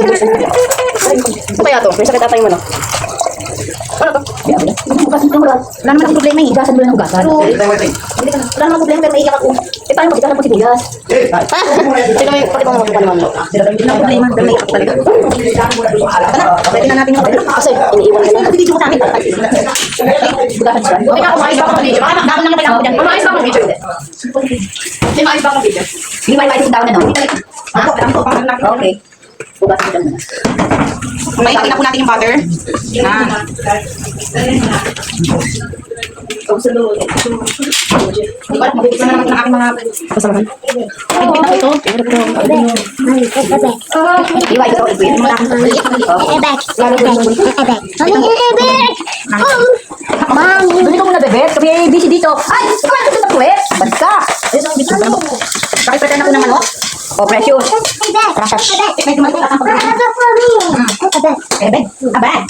Ano kaya to? May sakit atay mo, no? Ano to? Hugasan ko lang. Wala naman akong problema eh. Hugasan mo lang ang hugasan. Wala naman problema pero naiiyak ako. Eh paano pag ikaw sibuyas? Ha? Sino may pati kong mga naman? Hindi na problema pero naiiyak ako talaga. Pwede na natin yung Kasi iniiwan ka na. Nag-video ko sa akin. Hugasan siya. Okay na, umayos ba akong video? Baka dahon lang kailangan ko dyan. Umayos ba akong video? Hindi maayos ba akong video? Hindi ba yung daw na no? Okay. Hugasan ko muna. Umayitin na po natin yung butter. Yan. Hindi ko alam, mabibig na naman ng aking mga kasamahan. Higpit na ito. Iwa ito ako ito. Bili ko muna bebet. Kami ay busy dito. Ay, gusto ko lang ito sa puwet. Bad ka. Pakipatan ako ng manok. Oh, precious. Precious. May tumatulak ang pagkakas. Bebet. Abad.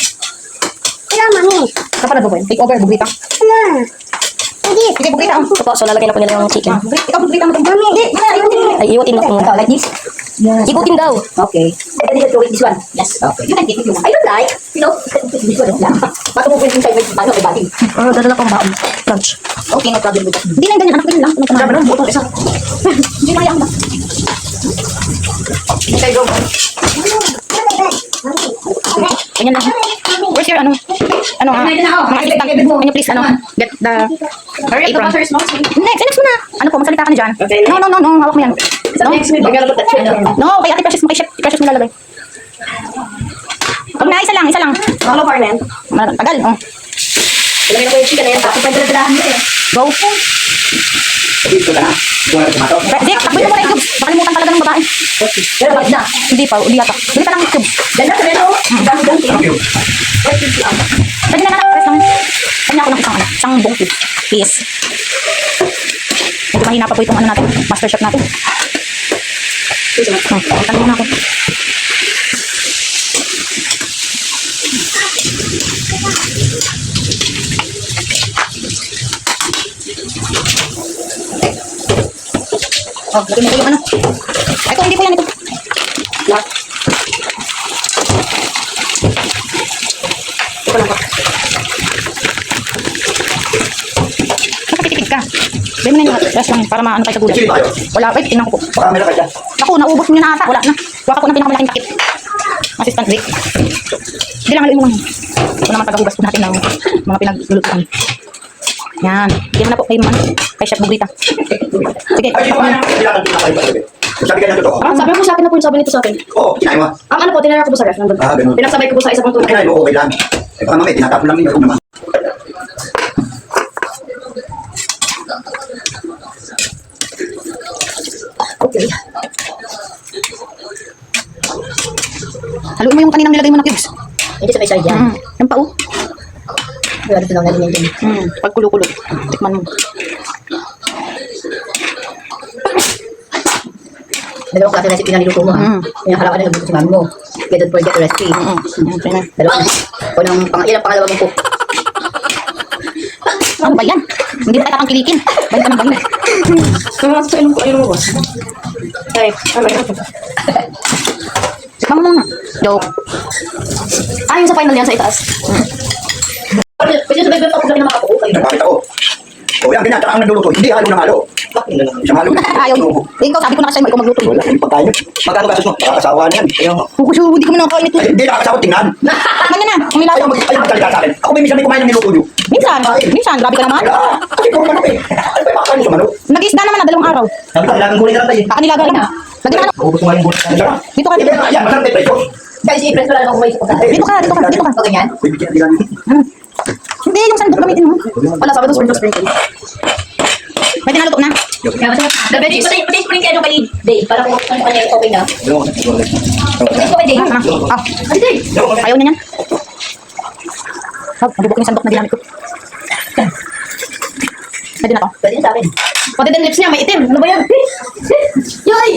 Kapag na take over, bugrita. Sige, bugrita. Ito po, so lalagay na po nila yung chicken. Ikaw, bugrita mo ito. Ay, iwatin na po. Like this? Yes. Ikutin daw. Okay. And you have to eat this one. Yes. Okay. You can eat it if you want. I don't like. You know, this one lang. Bago mo pwede inside my body. Oh, dadala ko ang baon. Lunch. Okay, no problem with that. Hindi lang ganyan, anak ko yun lang. Sabi lang, buto isa. Hindi na yan. Okay, go. Ganyan lang. Where's your ano? Ano nga? Mga assistant. Can you please, get the apron. Next mo na. Ano po, masalita ka na dyan. Okay, No, hawak mo yan. So next week, we're gonna put that shit down. No, kay Ate Precious mo, kay Chef Precious mo lalagay. Huwag na, isa lang. Follow for men. Tagal, oh. Ilagay na ko yung chicken na yan. Tapos pa dala-dalahan nito eh. Go. Dito ka na. Zik, takbo mo muna yung cubes. Nakalimutan talaga ng babae. Pero bakit na? Hindi pa, uli yata. Bili pa ng cubes. Dala sa reno. Dami-dami. Thank you. Pwede na press lang. Kanya ako ng isang buong cube. Please. Medyo mahina pa po itong natin, master chef natin. Tanong muna ako. Oh, lagyan mo ko yung ano. Ito, hindi po yan ito. Lahat. Ito lang po. Nakapitipid ka. Dahil mo na yung rest lang para maano tayo sa gulay. Chili tayo. Wala, wait, tingnan ko po. Baka meron ka dyan. Ako, naubos niyo na ata. Wala na. Waka ko ng pinakamalaking takip. Assistant Rick. Hindi lang, haluin mo lang. Ito naman pagkahugas po natin ng mga pinaglulutuan. Yan. Bigyan mo na po kay Mama. Kay Chef Bugrita. Sige. Ay, dito ka na. Hindi lang pinakain pa. Sabi ka na totoo. Sabi mo sa akin na po yung sabi nito sa akin. Oo, kinain mo. Ang ano po, tinara ko po sa ref. Nandun. Ah, ganun. Pinagsabay ko po sa isa pang tulad. Kinain mo, okay lang. Eh, baka mamaya, tinatapon lang ninyo. Kung naman. Okay. Haluin mo yung kaninang nilagay mo na cubes. Hindi sa may side yan. Yung pao. Wala dito lang natin yan. Pag kulo-kulo. Tikman mo. Dalawang klase recipe na niluto mo ha. Yung halaman na nagluto si mami mo. Kaya don't forget the recipe. Dalawang. Ilang pangalawa mong cook. Ano ba yan? Hindi ba tayo kakangkilikin? Bayan ka ng bayan. Kaya sa ilong ko, ayun mo boss. Ay, Tikman mo muna. Joke. yung sa final yan sa itaas. Pwede sa bebe pa kung gabi na makapuo kayo. Nagpapit ako. O yan, ganyan. Tsaka ang nagluluto. Hindi halo ng halo. Isang halo. Ayaw. Ikaw, sabi ko na kasi mo ikaw magluto. Wala, yung pagkain. Magkano gastos mo? Nakakasawa na yan. Kukusyo, hindi ko nakakain ito. Ay, hindi nakakasawa. Tingnan. Ganyan na. Ang Ayaw ilaw. magsalita sa akin. Ako may minsan may kumain ng niluto nyo. Minsan, grabe ka naman. Kasi kung manok eh. Ano ba yung pakakain mo sa manok? Nag-isda naman na dalawang araw. Sabi ko, kailangan gulay na lang tayo. Kakanilaga lang. Lagyan na. Ubus mo nga yung gulay. Sarap. Dito ka. Yan, masarap tayo preso. Guys, i-press ko lang ako may sa pagkain. Dito ka. O ganyan? Uy, bigyan nila nyo. Hindi, yung sandok gamitin mo. Wala, sabi ko sprinkle. Pwede na luto na. The veggies. Pati sprinkle yung kay Dave. Para kung ano kanya okay na. Pati ko kay Dave. Ate Dave. Ayaw niya yan. Mabubok yung sandok na ginamit ko. Pwede na to. Pwede na sa akin. Pati din lips niya, may itim. Ano ba yan? Yoy!